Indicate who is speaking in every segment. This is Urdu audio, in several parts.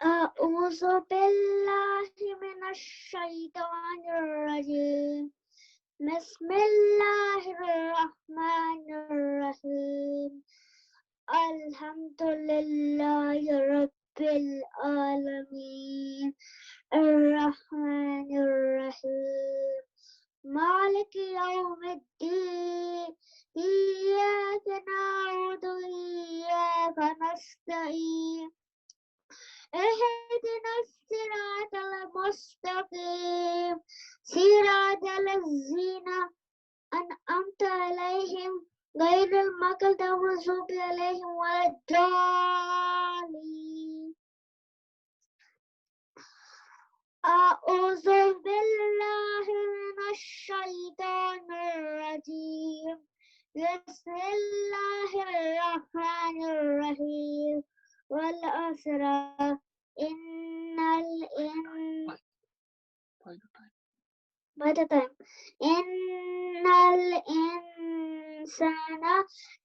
Speaker 1: أعوذ بالله من الشيطان الرجيم بسم الله الرحمن الرحيم الحمد لله رب العالمين الرحمن الرحيم مالك يوم الدين إياك نعبد وإياك نستعين اهدنا الصراط المستقيم صراط الذين أنعمت عليهم غير المغضوب عليهم ولا الضالين أعوذ بالله من الشيطان الرجيم بسم الله الرحمن الرحيم والعصر إن الإنسان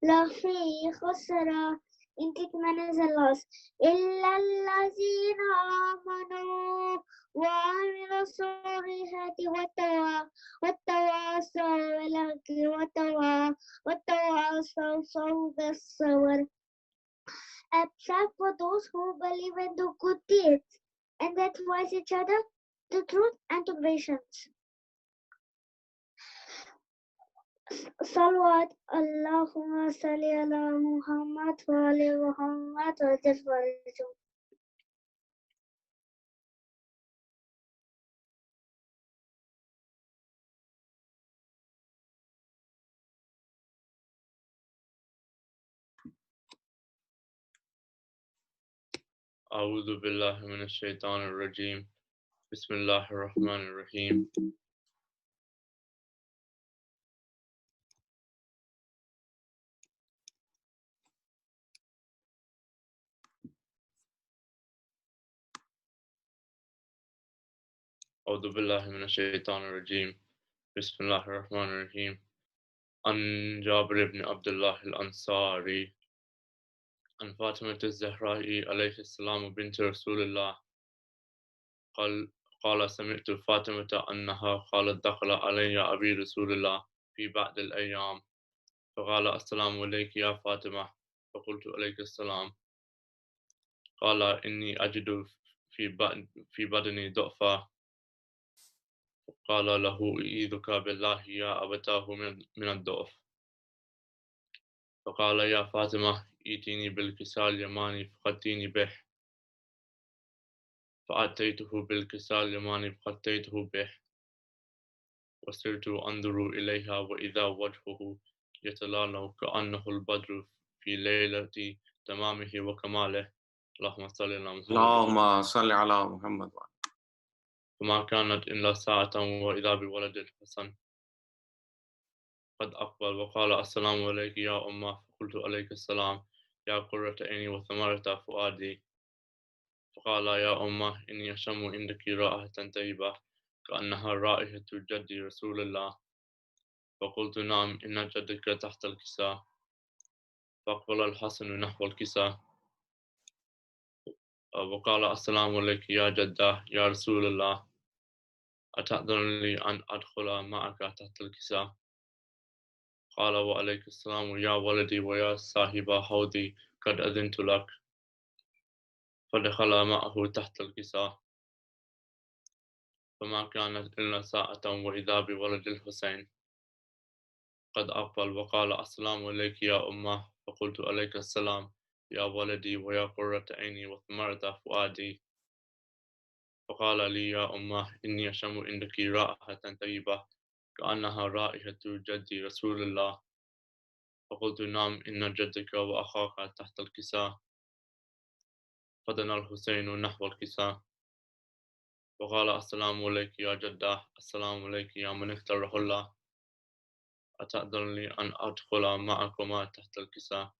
Speaker 1: لفي خسر انتكمنز اللوس إلا الذين آمنوا وعملوا الصالحات وتواصوا بالحق وتواصوا بالصبر except for those who believe in the good deeds and that advise each other the truth and to patience. Salawat Allahumma salli ala Muhammad wa ali Muhammad wa jazwariju.
Speaker 2: أعوذ بالله من الشيطان الرجيم بسم الله الرحمن الرحيم أعوذ بالله من الشيطان الرجيم بسم الله الرحمن الرحيم عن جابر بن عبد الله الأنصاري عن فاطمة الزهراء عليه السلام بنت رسول الله قال سمعت فاطمة أنها قالت دخل علي أبي رسول الله في بعض الأيام فقال السلام عليك يا فاطمة فقلت عليك السلام قال إني أجد في بدني ضعفا قال له أعيذك بالله يا أبتاه من الضعف فقال يا فاطمة ائتيني بالكساء اليماني فغطيني به فأتيته بالكساء اليماني فغطيته به وصرت أنظر إليها وإذا وجهه يتلالى كأنه البدر في ليلة تمامه وكماله اللهم صل على محمد
Speaker 3: اللهم صل على محمد.
Speaker 2: فما كانت إلا ساعة وإذا بولد الحسن قد أقبل وقال السلام عليك يا أمه فقلت عليك السلام يا قرة عيني وثمرة فؤادي فقال يا أمه إني أشم عندك رائحة طيبة كأنها رائحة جد رسول الله فقلت نعم إن جدك تحت الكساء فأقبل الحسن نحو الكساء وقال السلام عليك يا جدة يا رسول الله أتأذن لي أن أدخل معك تحت الكساء قال وعليك السلام يا ولدي ويا صاحب حوضي قد أذنت لك فدخل معه تحت الكساء فما كانت إلا ساعة وإذا بولد الحسين قد أقبل وقال السلام عليك يا أمه فقلت عليك السلام يا ولدي ويا قرة عيني وثمرة فؤادي فقال لي يا أمه إني أشم عندك رائحة طيبة كأنها رائحة جد رسول الله فقلت نعم إن جدك وأخاك تحت الكساء فدنا الحسين نحو الكساء وقال السلام عليك يا جدة السلام عليك يا من اختاره الله أتأذن لي أن أدخل معكما تحت الكساء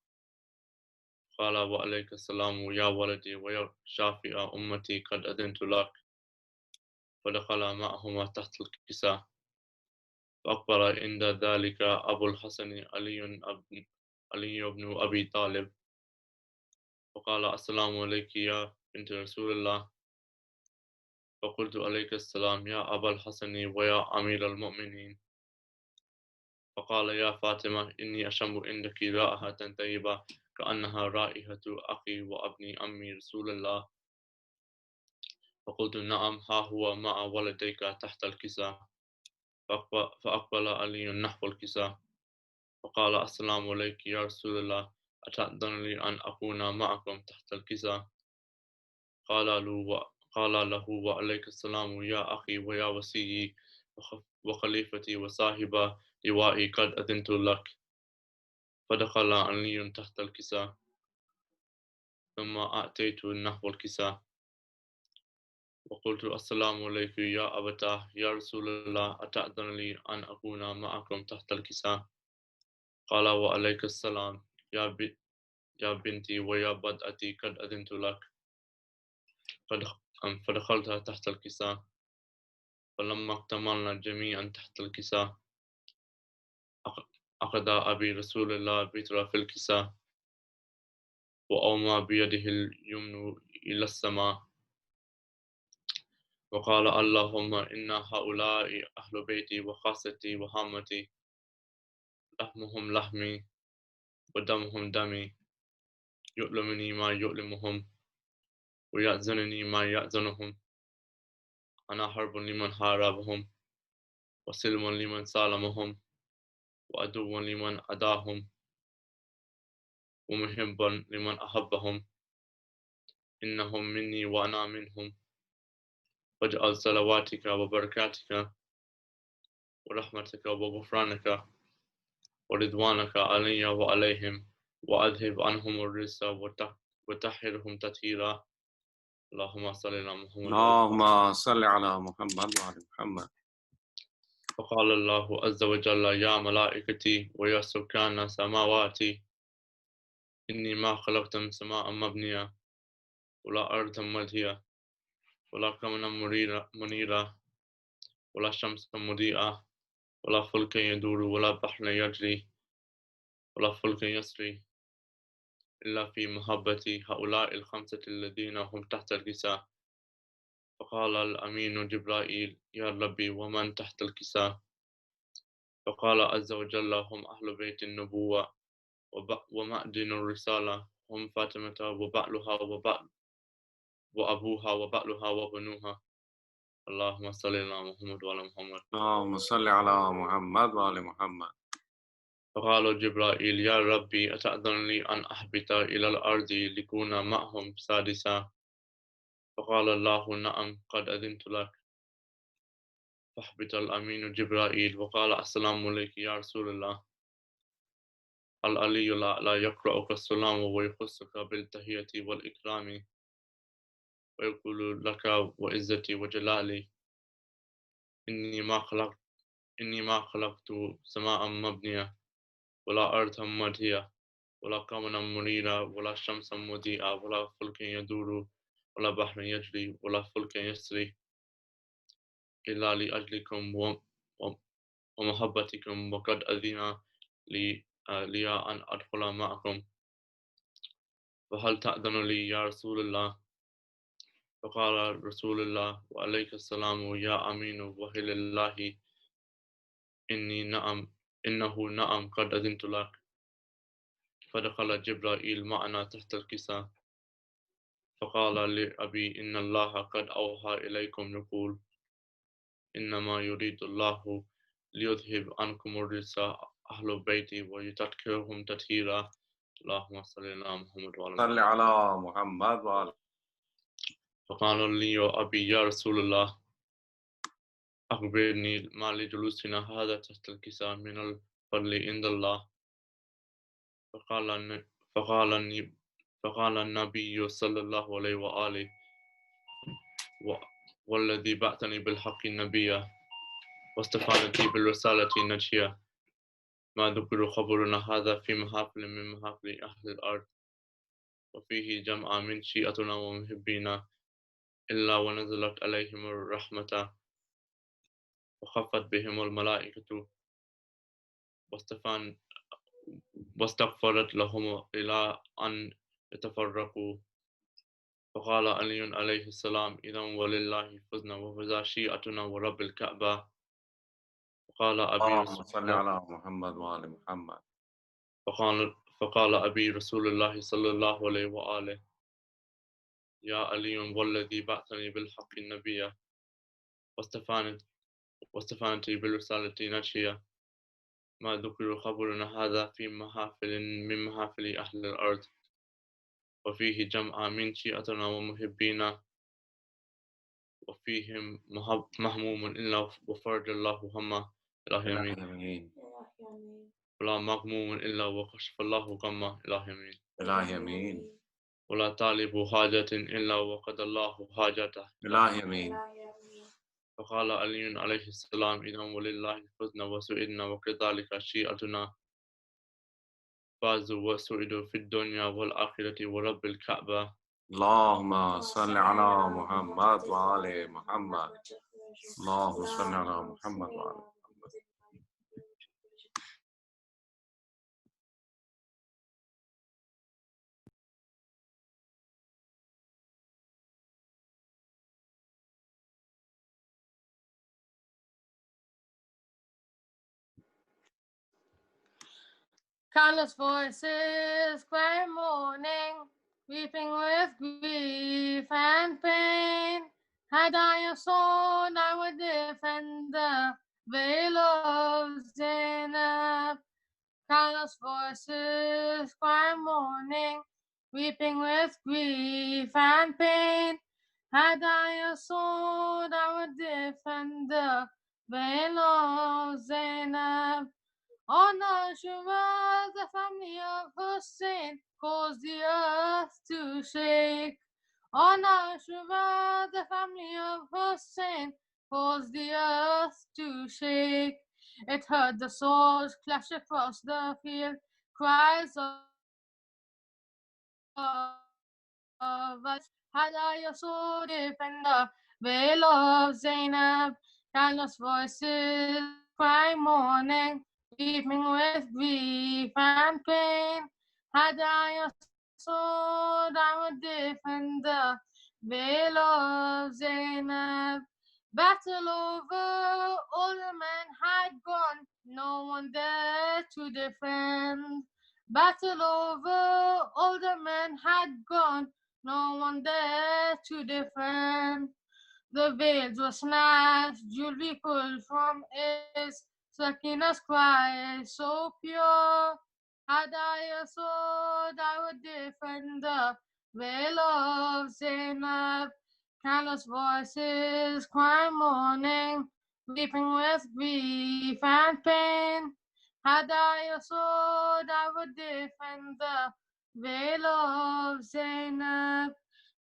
Speaker 2: قال وعليك السلام يا ولدي ويا شافع أمتي قد أذنت لك فدخل معهما تحت الكساء فأقبل عند ذلك أبو الحسن علي بن أبي طالب فقال السلام عليك بنت رسول الله فقلت عليك السلام يا أبا الحسن ويا أمير المؤمنين فقال يا فاطمة إني أشم عندك رائحة طيبة كأنها رائحة أخي وابن أمي رسول الله فقلت نعم ها هو مع ولديك تحت الكساء فأقبل علي نحو الكساء فقال السلام عليك يا رسول الله أتأذن لي أن أكون معكم تحت الكساء قال له وعليك السلام يا أخي ويا وسيي وخليفتي وصاحب لوائي قد أذنت لك فدخل علي تحت الكساء ثم أتيت نحو الكساء وقلت السلام عليك يا أبتاه يا رسول الله أتأذن لي أن أكون معكم تحت الكساء قال وعليك السلام يا بنتي ويا بدأتي قد أذنت لك فدخلت تحت الكساء فلما اكتملنا جميعا تحت الكساء أخذ أبي رسول الله بطرف الكساء وأومى بيده اليمن إلى السماء وقال اللهم إن هؤلاء أهل بيتي وخاصتي وهامتي لحمهم لحمي ودمهم دمي يؤلمني ما يؤلمهم ويأذنني ما يأذنهم أنا حرب لمن حاربهم وسلم لمن سالمهم وعدو لمن أداهم ومحبا لمن أحبهم إنهم مني وأنا منهم واجعل صلواتك وبركاتك ورحمتك وغفرانك ورضوانك علي وعليهم وأذهب عنهم الرجس وطهرهم تطهيرا اللهم صل على محمد
Speaker 3: اللهم صل على محمد وعلى محمد.
Speaker 2: فقال الله عز وجل يا ملائكتي ويا سكان سماواتي إني ما خلقت سماء مبنية ولا أرض ملهية ولا قمرا منيرا ولا شمس مضيئة ولا فلك يدور ولا بحر يجري ولا فلك يسري إلا في محبة هؤلاء الخمسة الذين هم تحت الكساء فقال الأمين جبرائيل يا ربي ومن تحت الكساء فقال عز وجل هم أهل بيت النبوة ومعدن الرسالة هم فاطمة وبعلها وأبوها وبعلها وبنوها اللهم صل على محمد وعلى محمد.
Speaker 3: اللهم صل على محمد وعلى محمد.
Speaker 2: فقال جبرائيل يا ربي أتأذن لي أن أهبط إلى الأرض لكون معهم سادسا فقال الله نعم قد أذنت لك فاهبط الأمين جبرائيل وقال السلام عليك يا رسول الله العلي لا يقرأك السلام ويخصك بالتحية والإكرام ويقول لك وعزتي وجلالي إني ما خلقت سماء مبنية ولا أرض مدهية ولا قمرا منيرا ولا شمسا مضيئة ولا فلك يدور ولا بحر يجري ولا فلك يسري إلا لأجلكم ومحبتكم وقد أذن لي أن أدخل معكم فهل تأذن لي يا رسول الله فقال رسول الله وعليك السلام يا أمين وهل الله إنه نعم قد أذنت لك فدخل جبرائيل معنا تحت الكساء فقال لأبي إن الله قد أوحى إليكم يقول إنما يريد الله ليذهب عنكم الرجس أهل بيتي ويطهرهم تطهيرا اللهم صل على محمد وعلى
Speaker 3: صل على محمد وعلى.
Speaker 2: فقال لي أبي يا رسول الله أخبرني ما لجلوسنا هذا تحت الكساء من الفضل عند الله فقال النبي صلى الله عليه وآله والذي بعثني بالحق نبيا واستفانتي بالرسالة نجيا ما ذكر خبرنا هذا في محافل من محافل أهل الأرض وفيه جمع من شيئتنا ومحبينا إلا ونزلت عليهم الرحمة وخفت بهم الملائكة واستغفرت لهم إلى أن يتفرقوا فقال علي عليه السلام إذا ولله فزنا وفزا شيعتنا ورب الكعبة. فقال أبي
Speaker 3: اللهم
Speaker 2: رسول
Speaker 3: صل
Speaker 2: الله
Speaker 3: على محمد وآل محمد.
Speaker 2: فقال أبي رسول الله صلى الله عليه وآله يا علي والذي بعثني بالحق النبي واستفانتي بالرسالة نجية ما ذكر خبرنا هذا في محافل من محافل أهل الأرض وفيه جمع من شيعتنا ومحبينا وفيهم مهموم إلا وفرج الله همه إله يمين
Speaker 3: يمين
Speaker 2: ولا مغموم إلا وكشف الله غمه إله يمين
Speaker 3: إله يمين
Speaker 2: ولا طالب حاجة إلا وقد الله حاجته
Speaker 3: إله يمين.
Speaker 2: فقال علي عليه السلام إذا ولله فزنا وسئدنا وكذلك شيعتنا فازوا وسئدوا في الدنيا والآخرة ورب الكعبة.
Speaker 3: اللهم صل على محمد وآل محمد. اللهم صل على محمد وآل محمد.
Speaker 4: Countless voices cry mourning, weeping with grief and pain. Had I a sword, I would defend the veil of Zainab. Countless voices cry mourning, weeping with grief and pain. Had I a sword, I would defend the veil of Zainab. On Ashura, the family of Hussein caused the earth to shake. On Ashura, the family of Hussein caused the earth to shake. It heard the swords clash across the field, cries of had I a sword defender, veil of Zainab, countless voices cry mourning, weeping with grief and pain. Had I a sword, I would defend the veil of Zainab. Battle over, all the men had gone, no one there to defend. Battle over, all the men had gone, no one there to defend. The veils were snatched, jewelry pulled from his Sakina's cry so pure. Had I a sword, I would defend the veil of Zainab. Countless voices cry mourning, weeping with grief and pain. Had I a sword, I would defend the veil of Zainab.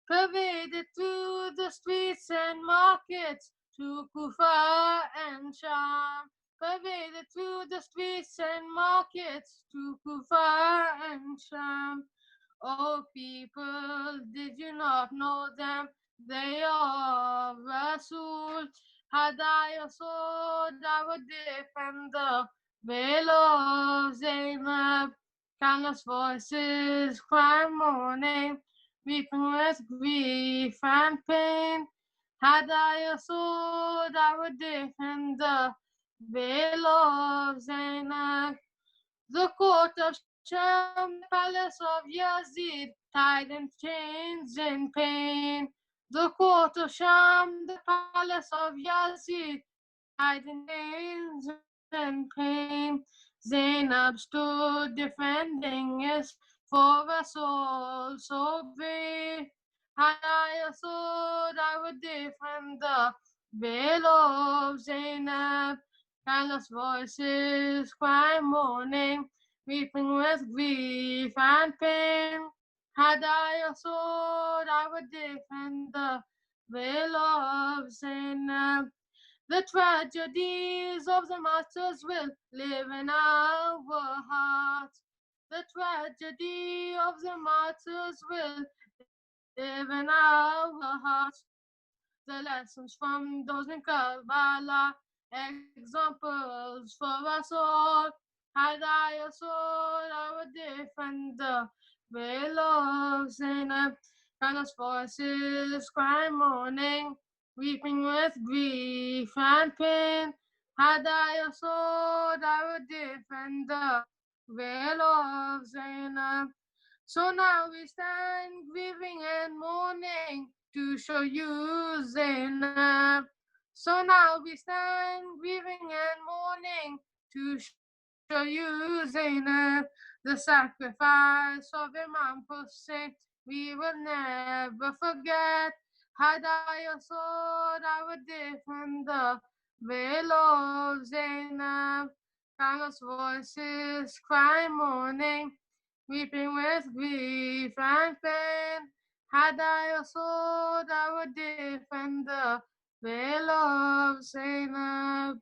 Speaker 4: Pervaded through the streets and markets, to Kufa and Sham. Pervaded through the streets and markets, to Kufa and Sham. Oh people, did you not know them? They are Rasul. Had I a sword, I would defend the veil of Zainab. Countless voices cry mourning, weeping with grief and pain. Had I a sword, I would defend the veil of Zainab. The court of Sham, the palace of Yazid, tied in chains in pain. The court of Sham, the palace of Yazid, tied in chains in pain. Zainab stood defending us for us all so brave. Had I a sword, I would defend the veil of Zainab. Countless voices cry mourning, weeping with grief and pain. Had I a sword, I would defend the veil of Zainab. The tragedies of the martyrs will live in our hearts. The tragedy of the martyrs will live in our hearts. The lessons from those in Karbala, examples for us all. Had I a sword, I would defend the veil of Zainab. Countless voices cry mourning, weeping with grief and pain. Had I a sword, I would defend the veil of Zainab. So now we stand grieving and mourning to show you Zainab. So now we stand grieving and mourning to show you Zainab. The sacrifice of Imam Hussein we will never forget. Had I a sword, I would defend the veil of Zainab. Countless voices cry mourning, weeping with grief and pain. Had I a sword, I would defend the veil of Zainab.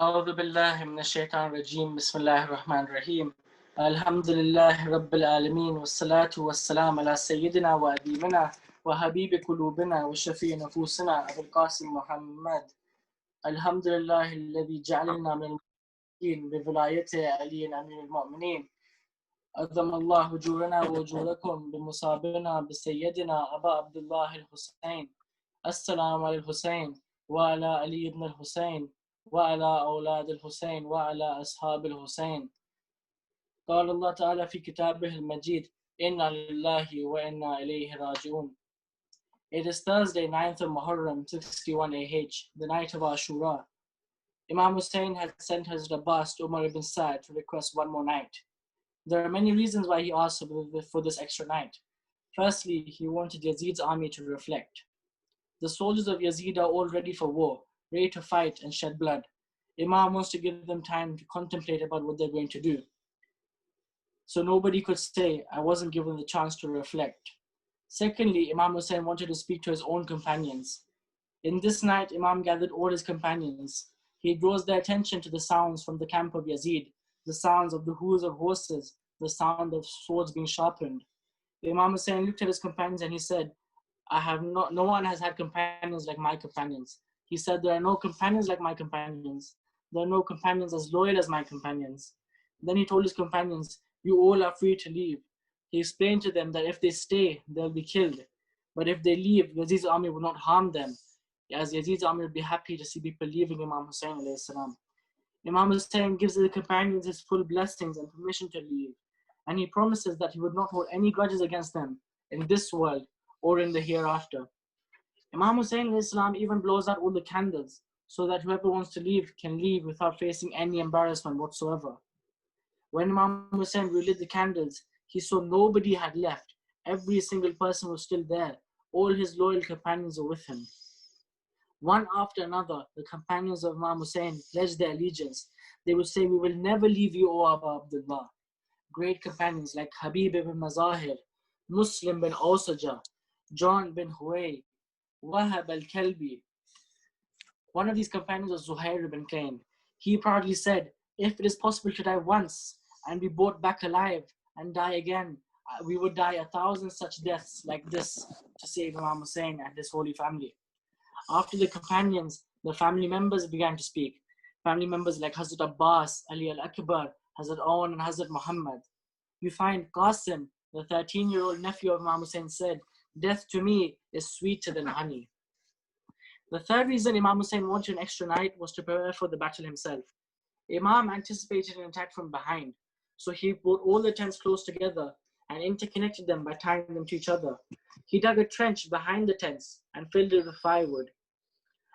Speaker 5: أعوذ بالله من الشيطان الرجيم بسم الله الرحمن الرحيم الحمد لله رب العالمين والصلاة والسلام على سيدنا وأديبنا وحبيب قلوبنا وشفيع نفوسنا أبو القاسم محمد الحمد لله الذي جعلنا من المؤمنين بولايته علي أمير المؤمنين أعظم الله أجورنا وأجوركم بمصابنا بسيدنا أبا عبد الله الحسين السلام على الحسين وعلى علي بن الحسين وعلى أولاد الحسين وعلى أصحاب الحسين. قال الله تعالى في كتابه المجيد إنا لله وإنا إليه راجعون. It is Thursday, 9th of Muharram, 661 AH, the night of Ashura. Imam Hussein had sent Hazrat Abbas to Umar ibn Sa'd to request one more night. There are many reasons why he asked for this extra night. Firstly, he wanted Yazid's army to reflect. The soldiers of Yazid are all ready for war, ready to fight and shed blood. Imam wants to give them time to contemplate about what they're going to do. So nobody could say, I wasn't given the chance to reflect. Secondly, Imam Hussein wanted to speak to his own companions. In this night, Imam gathered all his companions. He draws their attention to the sounds from the camp of Yazid, the sounds of the hooves of horses, the sound of swords being sharpened. Imam Hussein looked at his companions and he said, no one has had companions like my companions. He said, there are no companions like my companions. There are no companions as loyal as my companions. Then he told his companions, you all are free to leave. He explained to them that if they stay, they'll be killed. But if they leave, Yazid's army will not harm them, as Yazid's army would be happy to see people leaving Imam Hussein alayhi salam. Imam Hussein gives the companions his full blessings and permission to leave. And he promises that he would not hold any grudges against them in this world or in the hereafter. Imam Hussein Islam even blows out all the candles so that whoever wants to leave can leave without facing any embarrassment whatsoever. When Imam Hussein relit the candles, he saw nobody had left. Every single person was still there. All his loyal companions were with him. One after another, the companions of Imam Hussein pledged their allegiance. They would say, we will never leave you, O Abu Abdullah. Great companions like Habib ibn Mazahir, Muslim bin Awsaja, John bin Huway, Wahab al-Kalbi. One of these companions was Zuhair ibn Kain. He proudly said, if it is possible to die once and be brought back alive and die again, we would die 1,000 such deaths like this to save Imam Hussein and his holy family. After the companions, the family members began to speak. Family members like Hazrat Abbas, Ali al-Akbar, Hazrat Awan and Hazrat Muhammad. You find Qasim, the 13-year-old nephew of Imam Hussein, said, death to me is sweeter than honey. The third reason Imam Hussein wanted an extra night was to prepare for the battle himself. Imam anticipated an attack from behind, so he brought all the tents close together and interconnected them by tying them to each other. He dug a trench behind the tents and filled it with firewood.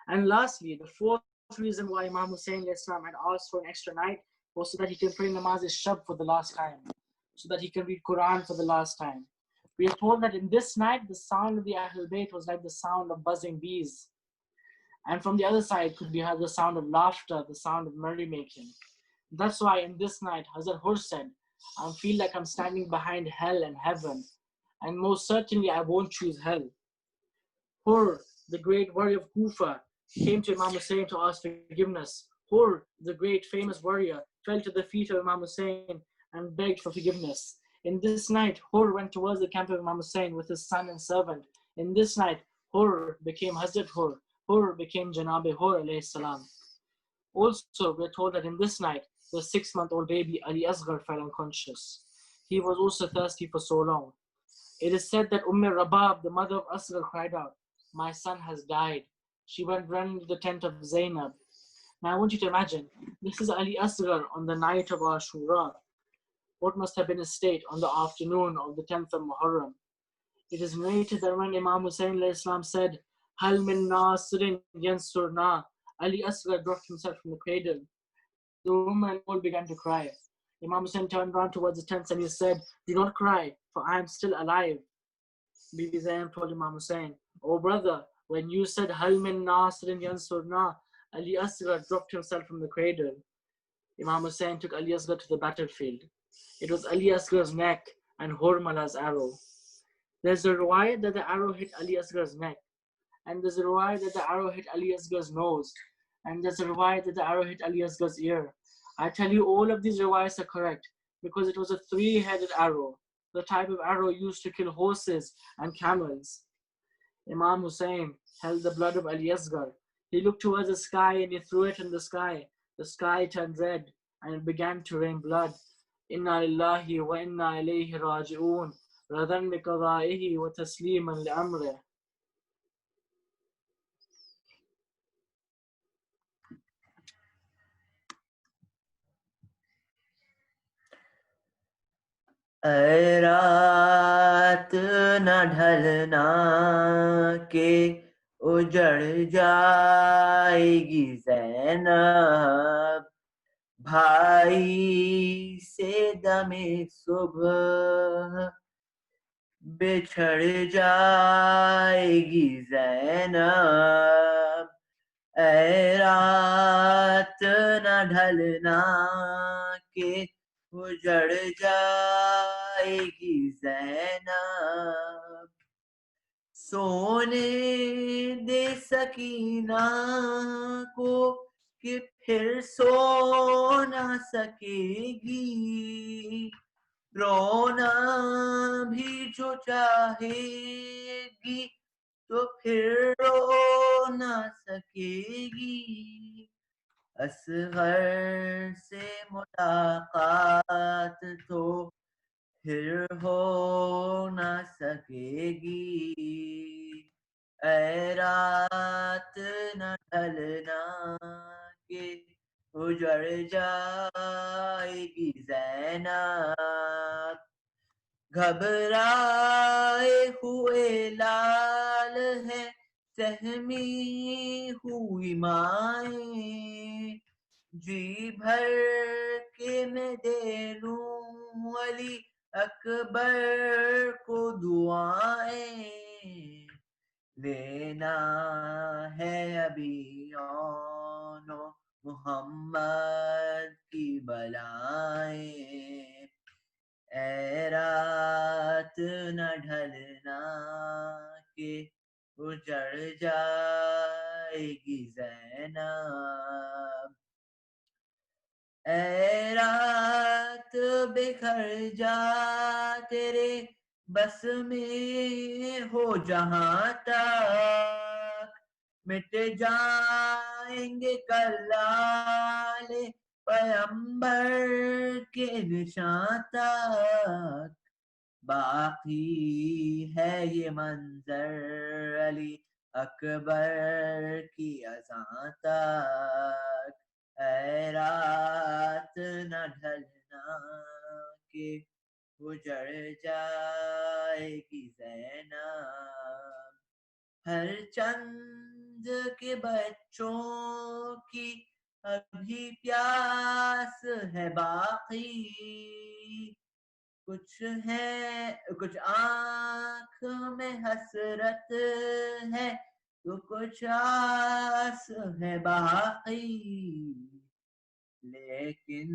Speaker 5: And lastly, the fourth reason why Imam Hussein Islam had asked for an extra night was so that he can pray namaz Shab for the last time, so that he can read Quran for the last time. We are told that in this night, the sound of the Ahlul Bayt was like the sound of buzzing bees. And from the other side could be heard the sound of laughter, the sound of merrymaking. That's why in this night, Hazrat Hur said, I feel like I'm standing behind hell and heaven, and most certainly I won't choose hell. Hur, the great warrior of Kufa, came to Imam Hussein to ask forgiveness. Hur, the great famous warrior, fell to the feet of Imam Hussein and begged for forgiveness. In this night, Hur went towards the camp of Imam Hussein with his son and servant. In this night, Hur became Hazrat Hur. Hur became Janabi Hur alayhi salam. Also, we are told that in this night, the 6-month-old baby Ali Asghar fell unconscious. He was also thirsty for so long. It is said that Rabab, the mother of Asghar, cried out, "My son has died." She went running to the tent of Zainab. Now I want you to imagine, this is Ali Asghar on the night of Ashura. What must have been his state on the afternoon of the 10th of Muharram? It is narrated that when Imam Hussain Islam said, "Hal min nasirin yansurna," Ali Asghar dropped himself from the cradle. The women all began to cry. Imam Hussain turned around towards the tents and he said, "Do not cry, for I am still alive." Bibi Zainab told Imam Hussain, "Oh brother, when you said Hal min nasirin yansurna," Ali Asghar dropped himself from the cradle. Imam Hussain took Ali Asghar to the battlefield. It was Ali Asghar's neck and Hormala's arrow. There's a riwayat that the arrow hit Ali Asghar's neck, and there's a riwayat that the arrow hit Ali Asghar's nose, and there's a riwayat that the arrow hit Ali Asghar's ear. I tell you, all of these riwayats are correct because it was a 3-headed arrow, the type of arrow used to kill horses and camels. Imam Hussain held the blood of Ali Asghar. He looked towards the sky and he threw it in the sky. The sky turned red and it began to rain blood. Inna lillahi wa inna ilayhi raji'un. Radan bi qada'ihi wa tasliman li amrih.
Speaker 6: اے رات نہ ڈھلنا کہ اجڑ جائے گی زینب، بھائی سے دم صبح بچھڑ جائے گی زینب، اے رات نہ ڈھلنا کہ اجڑ جائے گی زینب، سونے دے سکینہ کو کہ پھر سو نہ سکے گی، رونا بھی جو چاہے گی تو پھر رو نہ سکے گی، اصغر سے ملاقات تو پھر ہو نہ سکے گی، اے رات نہ ڈھلنا کہ اجڑ جائے گی زینب، گھبرائے ہوئے لال ہے سہمی ہوئی مائیں، جی بھر کے میں دے لوں علی اکبر کو دعائیں، لینا ہے ابھی اون و محمد کی بلائیں، اے رات نہ ڈھلنا کہ اجڑ جائے گی زینب، اے رات بکھر جا تیرے بس میں ہو جہاں تک، مٹ جائیں گے کلال پیمبر کے نشان تک، باقی ہے یہ منظر علی اکبر کی اذاں تک، اے رات نہ ڈھلنا کہ اجڑ جائے گی زینب، ہر چند کے بچوں کی ابھی پیاس ہے باقی، کچھ آنکھ میں حسرت ہے تو کچھ آس ہے باقی، لیکن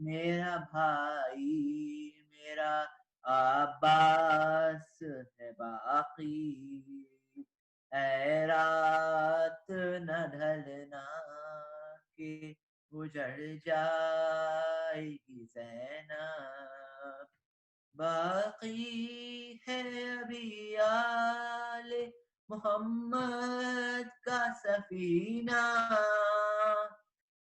Speaker 6: میرا بھائی میرا عباس ہے باقی، اے رات نہ ڈھلنا کہ اجڑ جائے گی زینب، باقی ہے ابھی آل محمد کا سفینہ،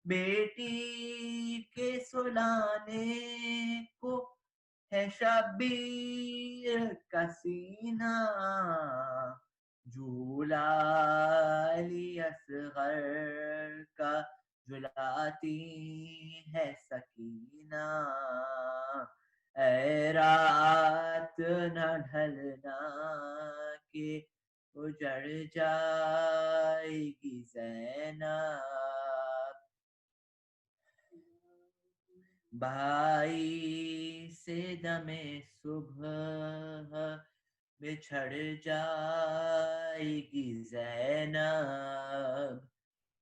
Speaker 6: بیٹی کے سلانے کو ہے شبیر کا سینہ جھولا علی اصغر کا جھلاتی ہے سکینہ اے رات نہ ڈھلنا کہ اجڑ جائے گی زینب بھائی سے دم صبح بچھڑ جائے گی زینب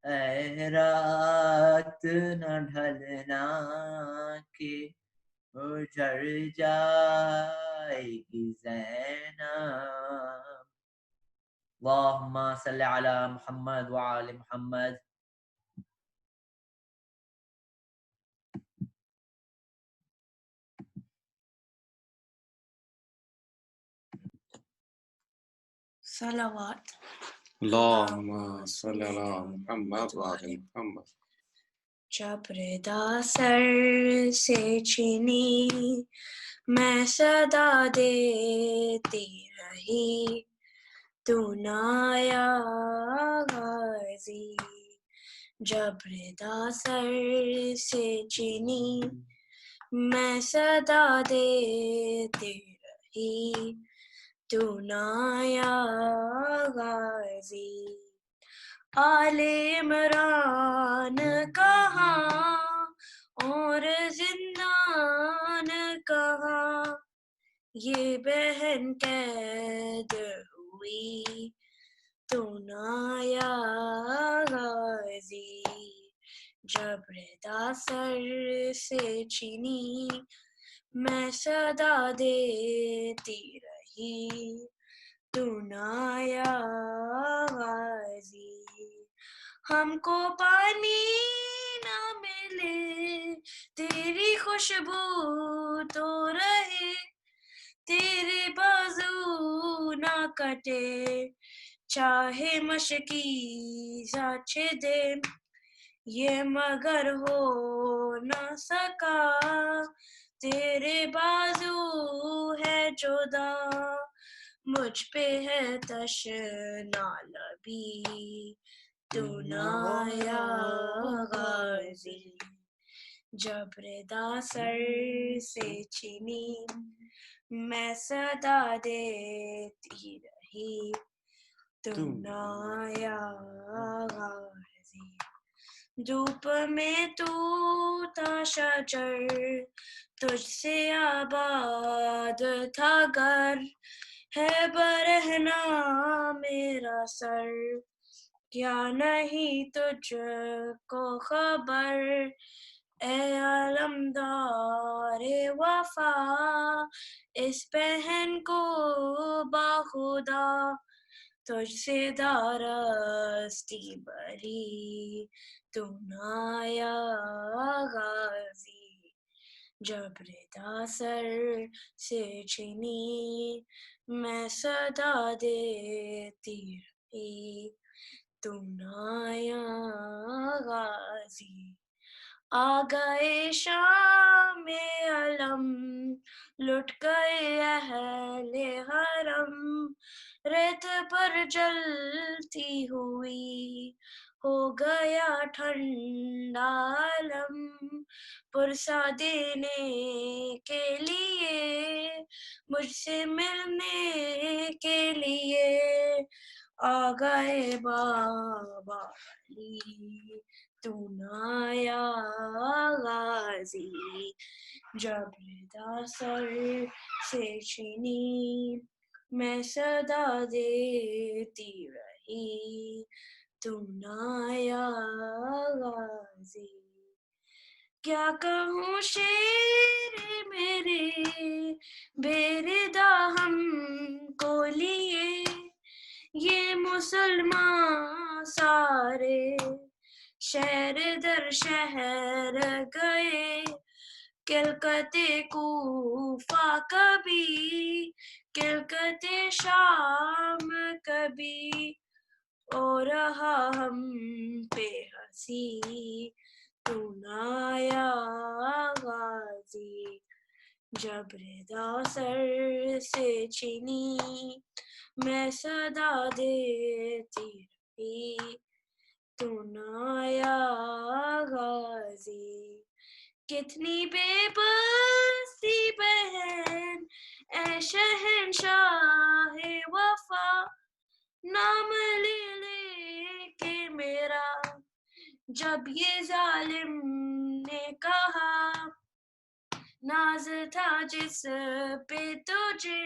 Speaker 6: اے رات نہ ڈھلنا کہ اجڑ جائے گی زینب اللہم صلی علی محمد وعلی محمد
Speaker 7: صلوات
Speaker 3: اللہم صلی علی محمد وعلی محمد
Speaker 7: جب ردا سر سے چینی میں صدا دیتی رہی تو نہ آیا غازی جب ردا سر سے چینی میں صدا دیتی رہی تو نہ آیا غازی آل عمران کہاں اور زندان کہاں یہ بہن قید ہوئی تو نہ آیا غازی جب ردا سر سے چینی میں صدا دیتی رہی تو نہ آیا غازی ہم کو پانی نہ ملے تیری خوشبو تو رہے تیرے بازو نہ کٹے چاہے مشکی ساچے دے یہ مگر ہو نہ سکا تیرے بازو ہے جدا مجھ پہ ہے تشنا لبی تو نہ آیا غازی جب ردا سر سے چینی میں صدا دیتی رہی تو نہ آیا غازی دھوپ میں تو تھا شجر تجھ سے آباد تھا گھر ہے برہنا میرا سر کیا نہیں تجھ کو خبر اے علمدار وفا اس بہن کو باخدا تجھ سے دارستی بری تو نہ آیا غازی جب ردا سر سے چینی میں صدا دیتی رہی تو نہ آیا غازی آ گئے شام علم لٹ گئے اہل حرم ریت پر جلتی ہوئی ہو گیا ٹھنڈا علم پرسا دینے کے لیے مجھ سے ملنے کے لیے آ گئے بابا علی تو نہ آیا غازی جب ردا سر سے چینی میں صدا دیتی رہی تو نہ آیا غازی کیا کہوں شیر میرے بے ردا ہم کو لیے یہ مسلمان سارے شہر در شہر گئے کلکتے کوفہ کبھی کلکتے شام کبھی اور رہا ہم پہ ہنسی جب ردا سر سے چینی میں صدا دیتی رہی تو نہ آیا غازی کتنی بے بسی بہن اے شہنشاہ وفا نام لے لے کے میرا جب یہ ظالم نے کہا ناز تھا جس پہ تجھے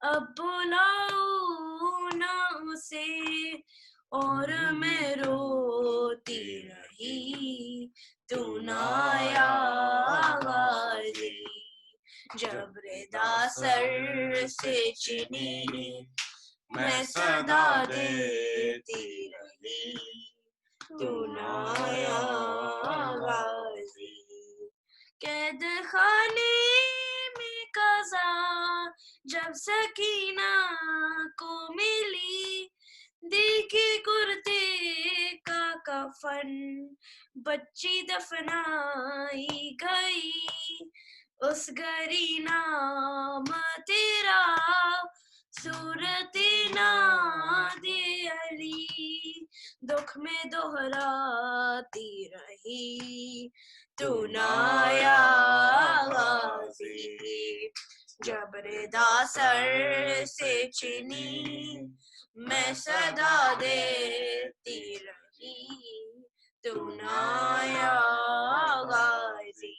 Speaker 7: اب بلاؤ نہ اسے اور میں روتی رہی تو نہ آیا غازی جب ردا سر سے چنی میں صدا دیتی رہی تو نہ آیا غازی قید خانے میں قضا جب سکینہ کو ملی دیکھے کرتے کا کفن بچی دفنائی گئی اس گری نام تیرا صورت ناد علی دکھ میں دہراتی رہی تو نہ آیا غازی جب ردا سر سے چنی میں صدا دیتی رہی تو نہ آیا غازی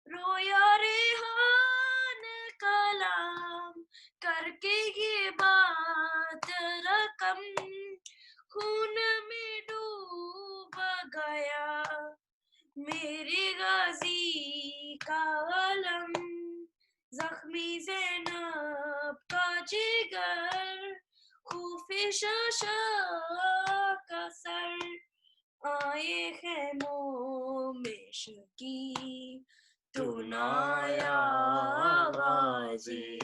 Speaker 7: رویا ریحان کلام کر کے یہ بات رقم خون میں ڈوب گیا میرے غازی کا علم زخمی زینب کا جگر خوف شاشا کا سر آئے خیموں میں شکی تو نہ آیا غازی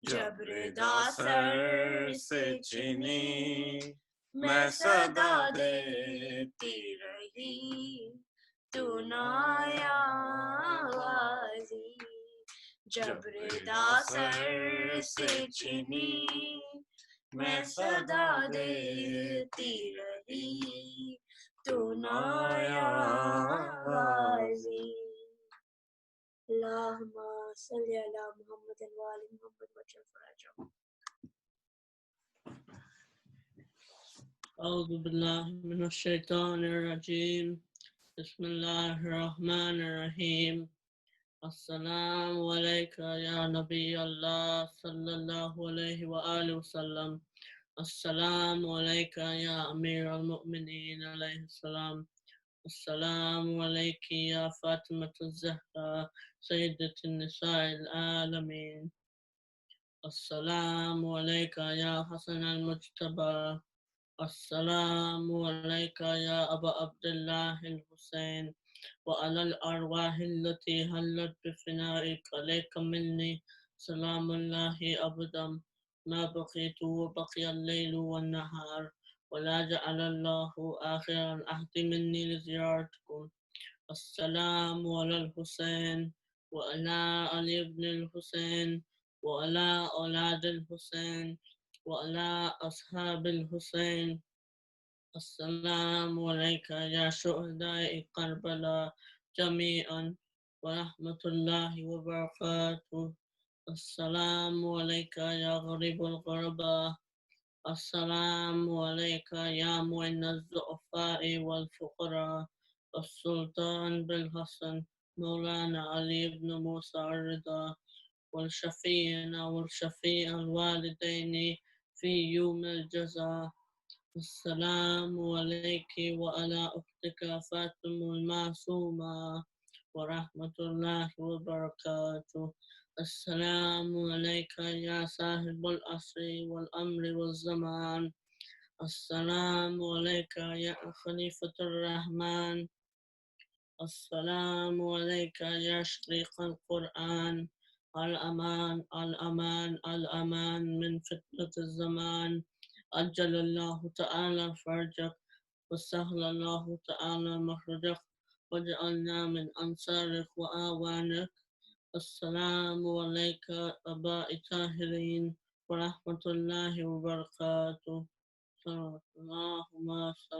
Speaker 7: جب ردا سر سے چنی میں صدا دیتی رہی تو نہ آیا غازی جب ردا سر سے چنی میں صدا دیتی رہی تو نہ آیا غازی اللہم صلی علی محمد وآل محمد وجل فرجهم
Speaker 8: أعوذ بالله من الشيطان الرجيم بسم الله الرحمن الرحيم السلام عليك يا نبي الله صلى الله عليه وآله وسلم السلام عليك يا أمير المؤمنين عليه السلام السلام عليك يا فاطمة الزهراء سيدة النساء العالمين السلام عليك يا حسن المجتبى السلام عليك يا أبا عبد الله الحسين وعلى الأرواح التي هلت بفنائك عليك مني سلام الله أبدا ما بقيت وبقي الليل والنهار ولا جعل الله آخر العهد مني لزيارتكم السلام على الحسين وعلى علي بن الحسين وعلى أولاد الحسين وعلى أصحاب الحسين السلام عليك يا شهداء كربلاء جميعا ورحمة الله وبركاته السلام عليك يا غريب الغرباء السلام عليك يا معين الضعفاء والفقراء السلطان بالحسن مولانا علي بن موسى الرضا والشفيعنا والشفيع الوالدين في يوم الجزاء السلام عليك وعلى أختك فاطمة المعصومة ورحمة الله وبركاته السلام عليك يا صاحب العصر والأمر والزمان السلام عليك يا خليفة الرحمن السلام عليك يا شريق القرآن الأمان الأمان الأمان من فتنة الزمان أجل الله تعالى فرجك وسهل الله تعالى مخرجك واجعلنا من أنصارك وأعوانك السلام عليك أبا الطاهرين ورحمة الله وبركاته. اللهم صل